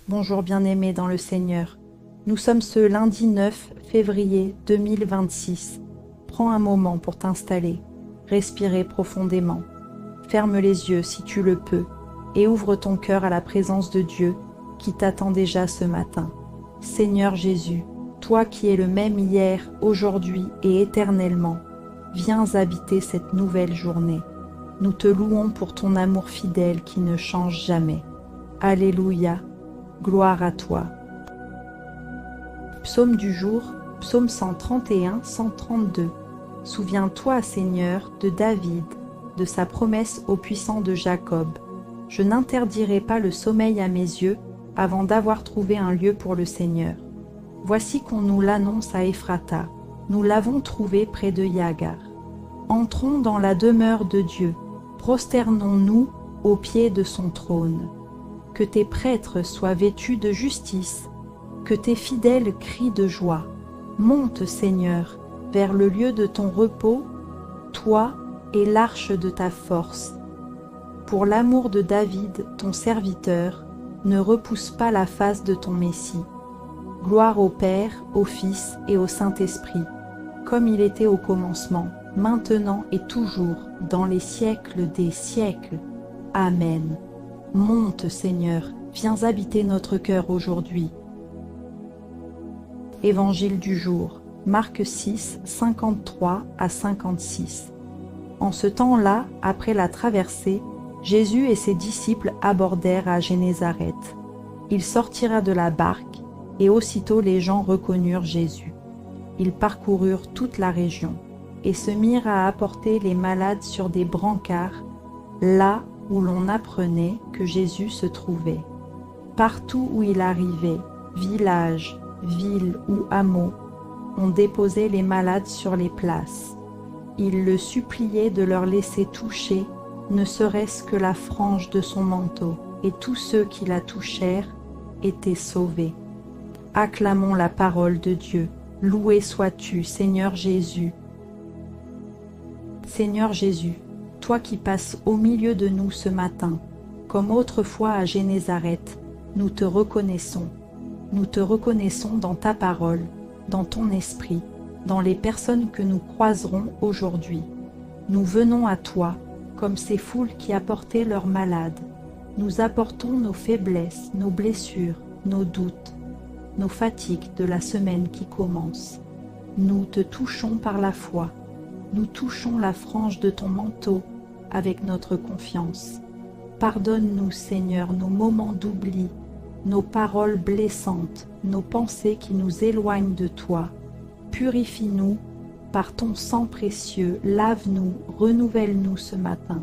Bonjour bien-aimés dans le Seigneur. Nous sommes ce lundi 9 février 2026. Prends un moment pour t'installer, respirer profondément. Ferme les yeux si tu le peux et ouvre ton cœur à la présence de Dieu qui t'attend déjà ce matin. Seigneur Jésus, toi qui es le même hier, aujourd'hui et éternellement, viens habiter cette nouvelle journée. Nous te louons pour ton amour fidèle qui ne change jamais. Alléluia, gloire à toi. Psaume du jour, psaume 131-132. Souviens-toi, Seigneur, de David, de sa promesse au puissant de Jacob. Je n'interdirai pas le sommeil à mes yeux avant d'avoir trouvé un lieu pour le Seigneur. Voici qu'on nous l'annonce à Ephrata. Nous l'avons trouvé près de Yagar. Entrons dans la demeure de Dieu. Prosternons-nous aux pieds de son trône. Que tes prêtres soient vêtus de justice, que tes fidèles crient de joie. Monte, Seigneur, vers le lieu de ton repos, toi et l'arche de ta force. Pour l'amour de David, ton serviteur, ne repousse pas la face de ton Messie. Gloire au Père, au Fils et au Saint-Esprit, comme il était au commencement, maintenant et toujours, dans les siècles des siècles. Amen. Monte, Seigneur, viens habiter notre cœur aujourd'hui. Évangile du jour, Marc 6, 53 à 56. En ce temps-là, après la traversée, Jésus et ses disciples abordèrent à Génézareth. Il sortira de la barque, et aussitôt les gens reconnurent Jésus. Ils parcoururent toute la région, et se mirent à apporter les malades sur des brancards, là où l'on apprenait que Jésus se trouvait. Partout où il arrivait, village, ville ou hameau, on déposait les malades sur les places. Il le suppliait de leur laisser toucher, ne serait-ce que la frange de son manteau, et tous ceux qui la touchèrent étaient sauvés. Acclamons la parole de Dieu. Loué sois-tu, Seigneur Jésus. Seigneur Jésus, toi qui passes au milieu de nous ce matin, comme autrefois à Génézareth, nous te reconnaissons. Nous te reconnaissons dans ta parole, dans ton esprit, dans les personnes que nous croiserons aujourd'hui. Nous venons à toi, comme ces foules qui apportaient leurs malades. Nous apportons nos faiblesses, nos blessures, nos doutes, nos fatigues de la semaine qui commence. Nous te touchons par la foi. Nous touchons la frange de ton manteau avec notre confiance. Pardonne-nous, Seigneur, nos moments d'oubli, nos paroles blessantes, nos pensées qui nous éloignent de toi. Purifie-nous par ton sang précieux, lave-nous, renouvelle-nous ce matin.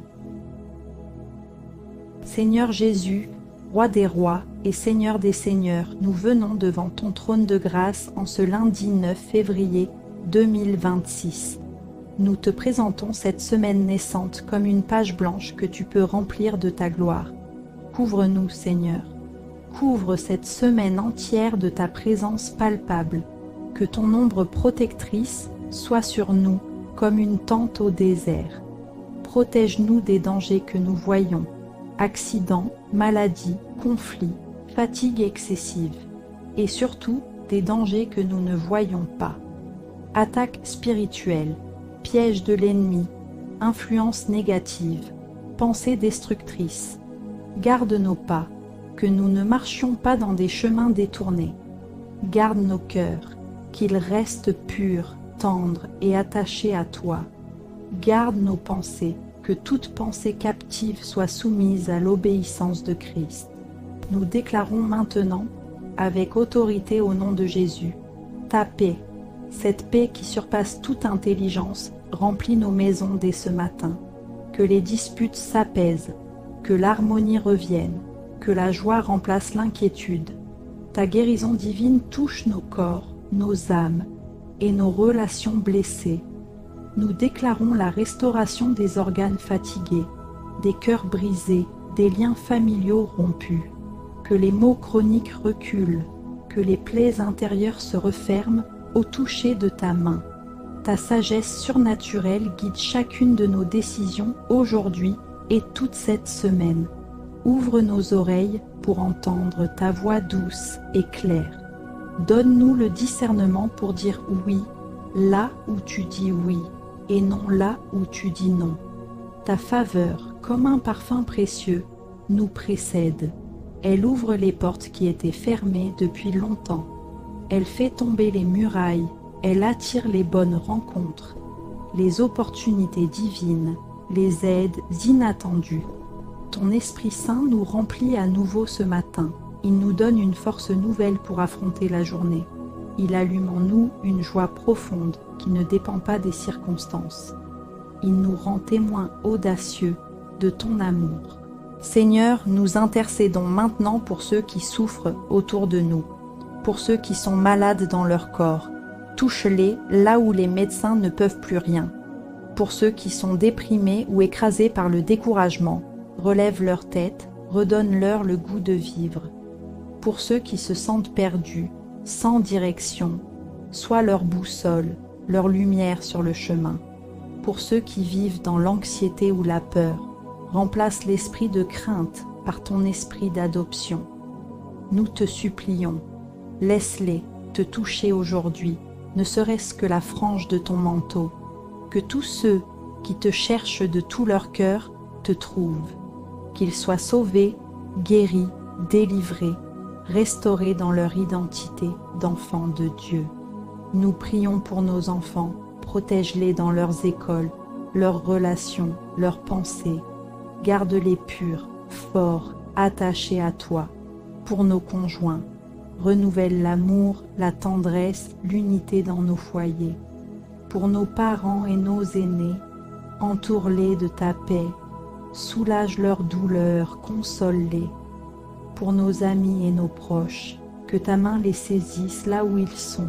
Seigneur Jésus, Roi des rois et Seigneur des seigneurs, nous venons devant ton trône de grâce en ce lundi 9 février 2026. Nous te présentons cette semaine naissante comme une page blanche que tu peux remplir de ta gloire. Couvre-nous, Seigneur. Couvre cette semaine entière de ta présence palpable. Que ton ombre protectrice soit sur nous comme une tente au désert. Protège-nous des dangers que nous voyons. Accidents, maladies, conflits, fatigue excessive, et surtout des dangers que nous ne voyons pas. Attaques spirituelles, pièges de l'ennemi, influences négatives, pensées destructrices. Garde nos pas, que nous ne marchions pas dans des chemins détournés. Garde nos cœurs, qu'ils restent purs, tendres et attachés à toi. Garde nos pensées, que toute pensée captive soit soumise à l'obéissance de Christ. Nous déclarons maintenant, avec autorité au nom de Jésus, ta paix, cette paix qui surpasse toute intelligence, remplit nos maisons dès ce matin. Que les disputes s'apaisent, que l'harmonie revienne, que la joie remplace l'inquiétude. Ta guérison divine touche nos corps, nos âmes et nos relations blessées. Nous déclarons la restauration des organes fatigués, des cœurs brisés, des liens familiaux rompus. Que les maux chroniques reculent, que les plaies intérieures se referment au toucher de ta main. Ta sagesse surnaturelle guide chacune de nos décisions aujourd'hui et toute cette semaine. Ouvre nos oreilles pour entendre ta voix douce et claire. Donne-nous le discernement pour dire oui là où tu dis oui et non là où tu dis non. Ta faveur, comme un parfum précieux, nous précède. Elle ouvre les portes qui étaient fermées depuis longtemps. Elle fait tomber les murailles, elle attire les bonnes rencontres, les opportunités divines, les aides inattendues. Ton Esprit Saint nous remplit à nouveau ce matin. Il nous donne une force nouvelle pour affronter la journée. Il allume en nous une joie profonde qui ne dépend pas des circonstances. Il nous rend témoins audacieux de ton amour. Seigneur, nous intercédons maintenant pour ceux qui souffrent autour de nous, pour ceux qui sont malades dans leur corps. Touche-les là où les médecins ne peuvent plus rien. Pour ceux qui sont déprimés ou écrasés par le découragement, relève leur tête, redonne-leur le goût de vivre. Pour ceux qui se sentent perdus, sans direction, sois leur boussole, leur lumière sur le chemin. Pour ceux qui vivent dans l'anxiété ou la peur, remplace l'esprit de crainte par ton esprit d'adoption. Nous te supplions, laisse-les te toucher aujourd'hui, ne serait-ce que la frange de ton manteau, que tous ceux qui te cherchent de tout leur cœur te trouvent, qu'ils soient sauvés, guéris, délivrés, restaurés dans leur identité d'enfants de Dieu. Nous prions pour nos enfants, protège-les dans leurs écoles, leurs relations, leurs pensées, garde-les purs, forts, attachés à toi. Pour nos conjoints, renouvelle l'amour, la tendresse, l'unité dans nos foyers. Pour nos parents et nos aînés, entoure-les de ta paix, soulage leurs douleurs, console-les. Pour nos amis et nos proches, que ta main les saisisse là où ils sont.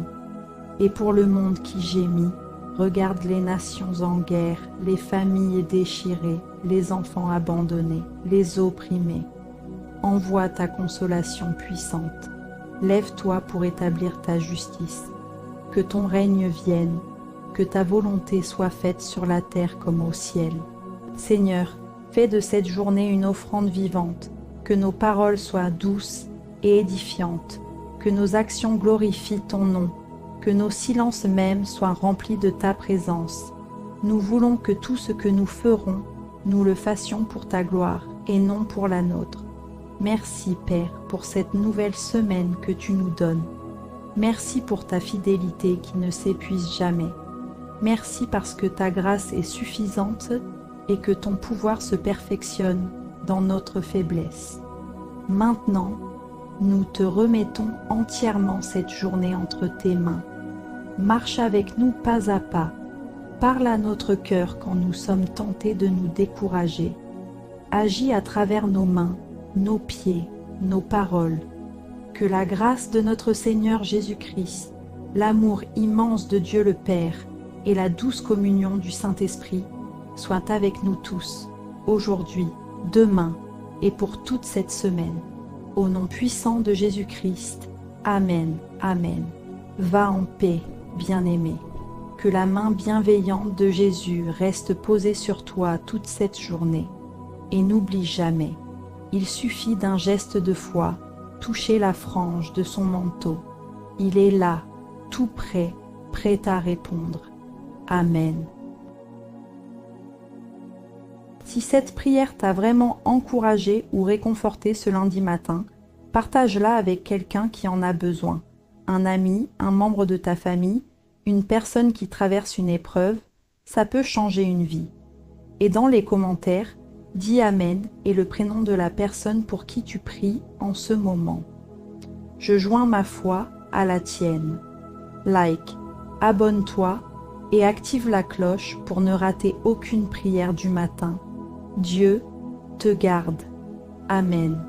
Et pour le monde qui gémit, regarde les nations en guerre, les familles déchirées, les enfants abandonnés, les opprimés. Envoie ta consolation puissante. Lève-toi pour établir ta justice. Que ton règne vienne, que ta volonté soit faite sur la terre comme au ciel. Seigneur, fais de cette journée une offrande vivante, que nos paroles soient douces et édifiantes, que nos actions glorifient ton nom, que nos silences mêmes soient remplis de ta présence. Nous voulons que tout ce que nous ferons, nous le fassions pour ta gloire et non pour la nôtre. Merci Père pour cette nouvelle semaine que tu nous donnes. Merci pour ta fidélité qui ne s'épuise jamais. Merci parce que ta grâce est suffisante et que ton pouvoir se perfectionne dans notre faiblesse. Maintenant, nous te remettons entièrement cette journée entre tes mains. Marche avec nous pas à pas. Parle à notre cœur quand nous sommes tentés de nous décourager. Agis à travers nos mains, nos pieds, nos paroles. Que la grâce de notre Seigneur Jésus-Christ, l'amour immense de Dieu le Père et la douce communion du Saint-Esprit soient avec nous tous, aujourd'hui, demain et pour toute cette semaine. Au nom puissant de Jésus-Christ. Amen. Amen. Va en paix, bien-aimé. Que la main bienveillante de Jésus reste posée sur toi toute cette journée. Et n'oublie jamais, il suffit d'un geste de foi, toucher la frange de son manteau. Il est là, tout prêt, prêt à répondre. Amen. Si cette prière t'a vraiment encouragé ou réconforté ce lundi matin, partage-la avec quelqu'un qui en a besoin. Un ami, un membre de ta famille, une personne qui traverse une épreuve, ça peut changer une vie. Et dans les commentaires, dis Amen et le prénom de la personne pour qui tu pries en ce moment. Je joins ma foi à la tienne. Like, abonne-toi et active la cloche pour ne rater aucune prière du matin. Dieu te garde. Amen.